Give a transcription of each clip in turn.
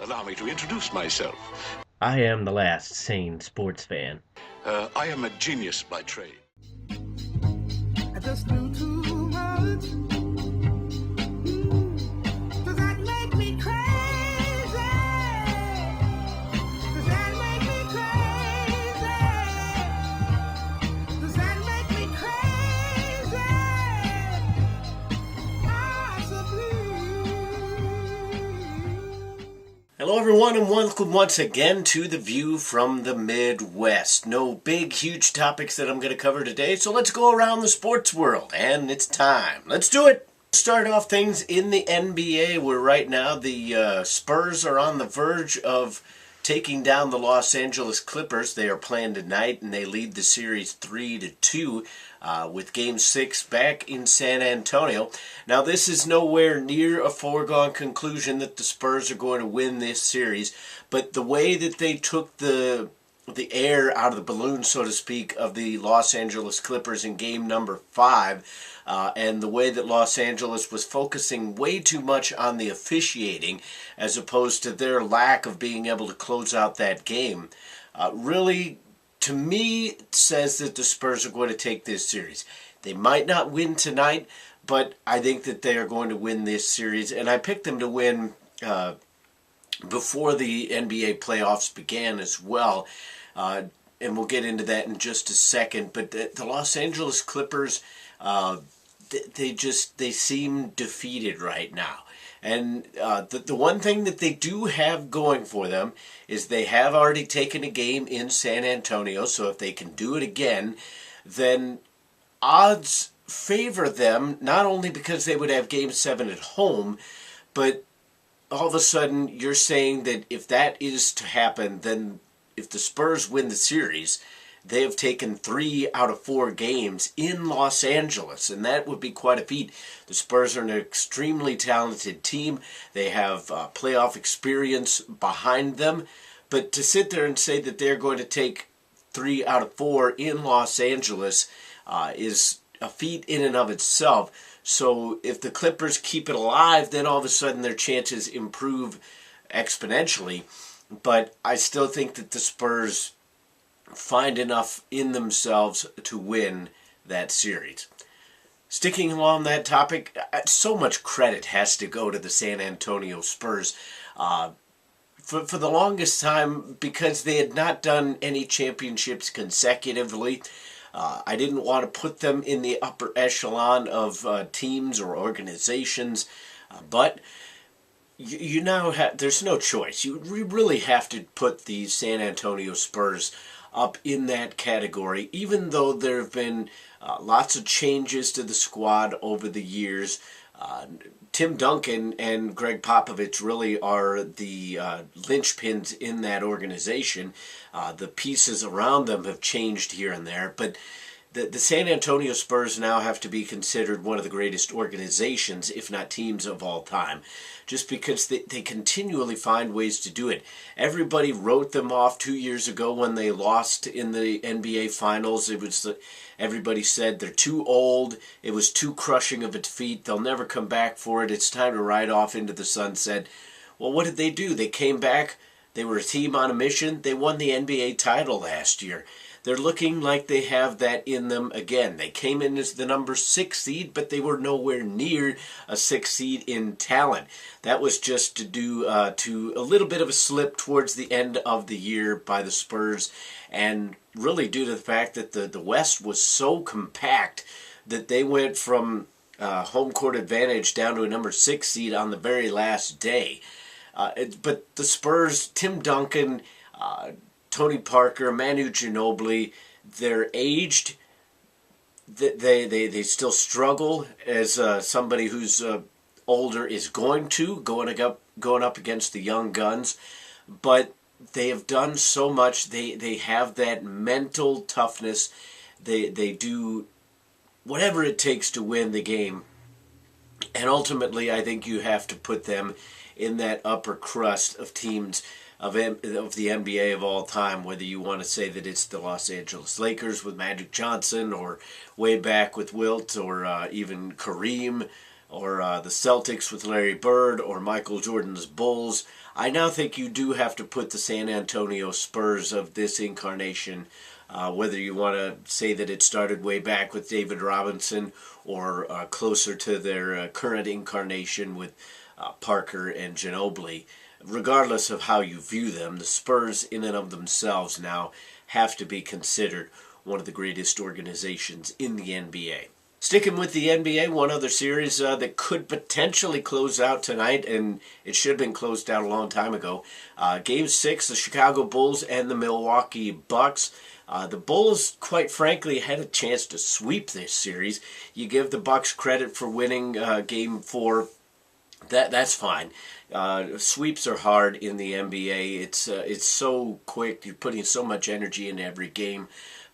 Allow me to introduce myself. I am the last sane sports fan. I am a genius by trade. I just knew too much. Does that make me crazy? Does that make me crazy? Does that make me crazy? Possibly. Hello, everyone, and welcome once again to The View from the Midwest. No big, huge topics that I'm going to cover today, so let's go around the sports world, and it's time. Let's do it! Start off things in the NBA, where right now the Spurs are on the verge of taking down the Los Angeles Clippers. They are playing tonight, and they lead the series 3-2 with Game 6 back in San Antonio. Now, this is nowhere near a foregone conclusion that the Spurs are going to win this series, but the way that they took the air out of the balloon, so to speak, of the Los Angeles Clippers in game number 5, and the way that Los Angeles was focusing way too much on the officiating as opposed to their lack of being able to close out that game, really, to me, says that the Spurs are going to take this series. They might not win tonight, but I think that they are going to win this series, and I picked them to win before the NBA playoffs began as well. And we'll get into that in just a second. But the Los Angeles Clippers, they seem defeated right now. And the one thing that they do have going for them is they have already taken a game in San Antonio. So if they can do it again, then odds favor them, not only because they would have Game 7 at home, but all of a sudden you're saying that if that is to happen, then if the Spurs win the series, they have taken 3 out of 4 games in Los Angeles, and that would be quite a feat. The Spurs are an extremely talented team. They have playoff experience behind them, but to sit there and say that they're going to take 3 out of 4 in Los Angeles is a feat in and of itself. So if the Clippers keep it alive, then all of a sudden their chances improve exponentially. But I still think that the Spurs find enough in themselves to win that series. Sticking along that topic, so much credit has to go to the San Antonio Spurs. For the longest time, because they had not done any championships consecutively, I didn't want to put them in the upper echelon of teams or organizations, but you now have, there's no choice. You really have to put the San Antonio Spurs up in that category, even though there have been lots of changes to the squad over the years. Tim Duncan and Greg Popovich really are the linchpins in that organization. The pieces around them have changed here and there, but the San Antonio Spurs now have to be considered one of the greatest organizations, if not teams, of all time, just because they continually find ways to do it. Everybody wrote them off 2 years ago when they lost in the NBA Finals. Everybody said they're too old. It was too crushing of a defeat. They'll never come back for it. It's time to ride off into the sunset. Well, what did they do? They came back. They were a team on a mission. They won the NBA title last year. They're looking like they have that in them again. They came in as the number 6 seed, but they were nowhere near a 6 seed in talent. That was just to do to a little bit of a slip towards the end of the year by the Spurs, and really due to the fact that the West was so compact that they went from home court advantage down to a number 6 seed on the very last day. But the Spurs, Tim Duncan, Tony Parker, Manu Ginobili, they're aged. They still struggle as somebody who's older is going up against the young guns, but they have done so much. They have that mental toughness. They do whatever it takes to win the game, and ultimately, I think you have to put them in that upper crust of teams of the NBA of all time, whether you want to say that it's the Los Angeles Lakers with Magic Johnson, or way back with Wilt, or even Kareem, or the Celtics with Larry Bird, or Michael Jordan's Bulls. I now think you do have to put the San Antonio Spurs of this incarnation, whether you want to say that it started way back with David Robinson or closer to their current incarnation with Parker and Ginobili. Regardless of how you view them, the Spurs in and of themselves now have to be considered one of the greatest organizations in the NBA. Sticking with the NBA, one other series that could potentially close out tonight, and it should have been closed out a long time ago. Game 6, the Chicago Bulls and the Milwaukee Bucks. The Bulls, quite frankly, had a chance to sweep this series. You give the Bucks credit for winning Game 4. That's fine. Sweeps are hard in the NBA. It's so quick. You're putting so much energy into every game.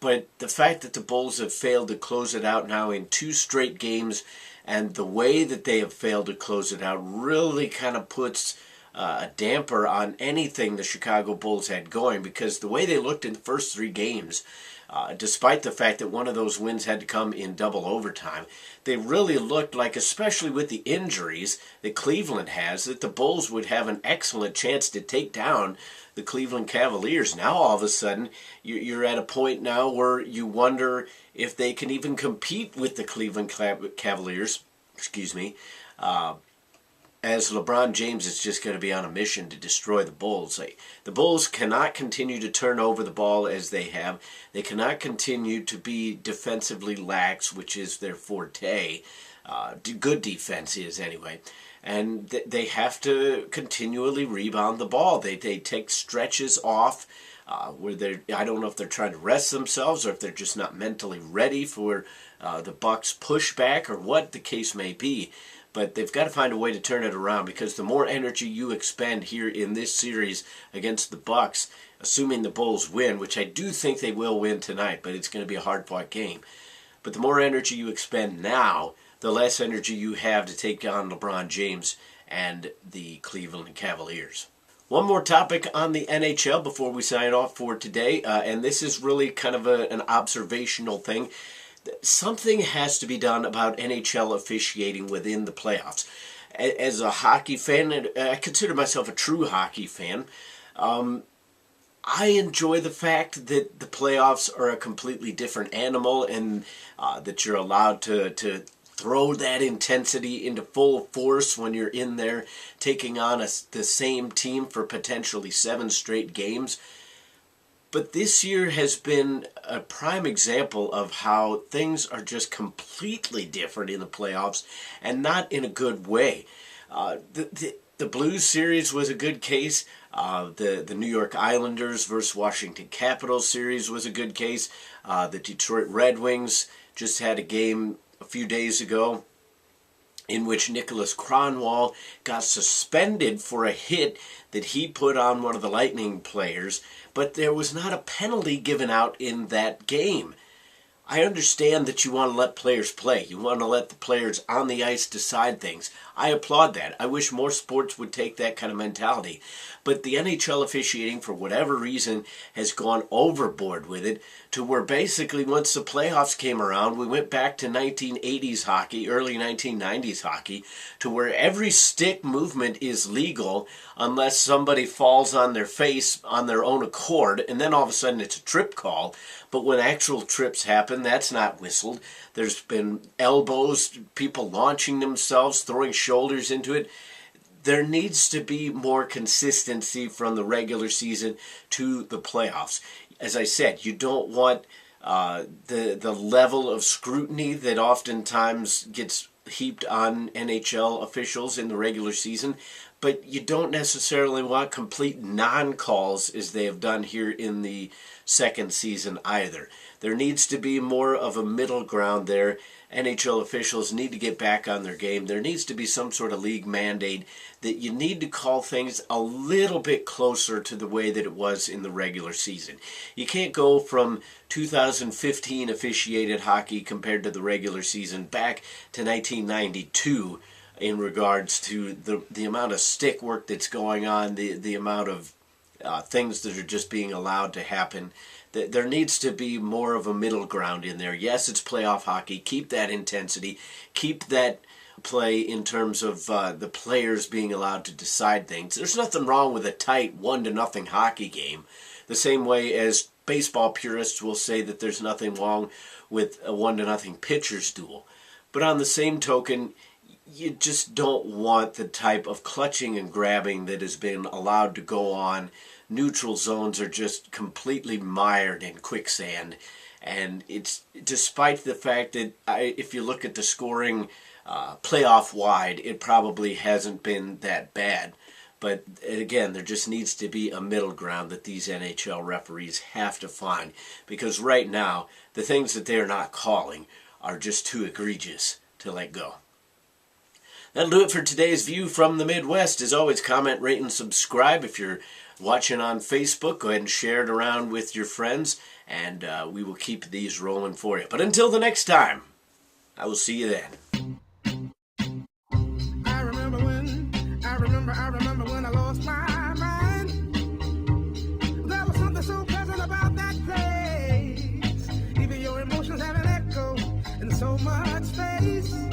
But the fact that the Bulls have failed to close it out now in 2 straight games, and the way that they have failed to close it out really kind of puts a damper on anything the Chicago Bulls had going, because the way they looked in the first 3 games, despite the fact that one of those wins had to come in double overtime, they really looked like, especially with the injuries that Cleveland has, that the Bulls would have an excellent chance to take down the Cleveland Cavaliers. Now all of a sudden you're at a point now where you wonder if they can even compete with the Cleveland Cavaliers, as LeBron James is just going to be on a mission to destroy the Bulls. The Bulls cannot continue to turn over the ball as they have. They cannot continue to be defensively lax, which is their forte. Good defense is anyway. And they have to continually rebound the ball. They take stretches off where I don't know if they're trying to rest themselves or if they're just not mentally ready for the Bucks' pushback or what the case may be. But they've got to find a way to turn it around, because the more energy you expend here in this series against the Bucks, assuming the Bulls win, which I do think they will win tonight, but it's going to be a hard-fought game. But the more energy you expend now, the less energy you have to take on LeBron James and the Cleveland Cavaliers. One more topic on the NHL before we sign off for today, and this is really kind of an observational thing. Something has to be done about NHL officiating within the playoffs. As a hockey fan, and I consider myself a true hockey fan, I enjoy the fact that the playoffs are a completely different animal, and that you're allowed to throw that intensity into full force when you're in there taking on the same team for potentially 7 straight games. But this year has been a prime example of how things are just completely different in the playoffs, and not in a good way. The Blues series was a good case. The New York Islanders versus Washington Capitals series was a good case. The Detroit Red Wings just had a game a few days ago in which Nicholas Kronwall got suspended for a hit that he put on one of the Lightning players, but there was not a penalty given out in that game. I understand that you want to let players play. You want to let the players on the ice decide things. I applaud that. I wish more sports would take that kind of mentality. But the NHL officiating, for whatever reason, has gone overboard with it, to where basically once the playoffs came around, we went back to 1980s hockey, early 1990s hockey, to where every stick movement is legal unless somebody falls on their face on their own accord, and then all of a sudden it's a trip call. But when actual trips happen, that's not whistled. There's been elbows, people launching themselves, throwing shoulders into it. There needs to be more consistency from the regular season to the playoffs. As I said, you don't want the level of scrutiny that oftentimes gets heaped on NHL officials in the regular season, but you don't necessarily want complete non-calls as they have done here in the second season either. There needs to be more of a middle ground there. NHL officials need to get back on their game. There needs to be some sort of league mandate that you need to call things a little bit closer to the way that it was in the regular season. You can't go from 2015 officiated hockey compared to the regular season back to 1992 in regards to the amount of stick work that's going on, the amount of things that are just being allowed to happen. There needs to be more of a middle ground in there. Yes, it's playoff hockey. Keep that intensity. Keep that play in terms of the players being allowed to decide things. There's nothing wrong with a tight 1-0 hockey game, the same way as baseball purists will say that there's nothing wrong with a 1-0 pitcher's duel. But on the same token, you just don't want the type of clutching and grabbing that has been allowed to go on. Neutral zones are just completely mired in quicksand. And it's despite the fact that if you look at the scoring playoff wide, it probably hasn't been that bad. But again, there just needs to be a middle ground that these NHL referees have to find. Because right now, the things that they're not calling are just too egregious to let go. That'll do it for today's View from the Midwest. As always, comment, rate, and subscribe. If you're watching on Facebook, go ahead and share it around with your friends, and we will keep these rolling for you. But until the next time, I will see you then. I remember when I lost my mind. There was something so pleasant about that place. Even your emotions have an echo in so much space.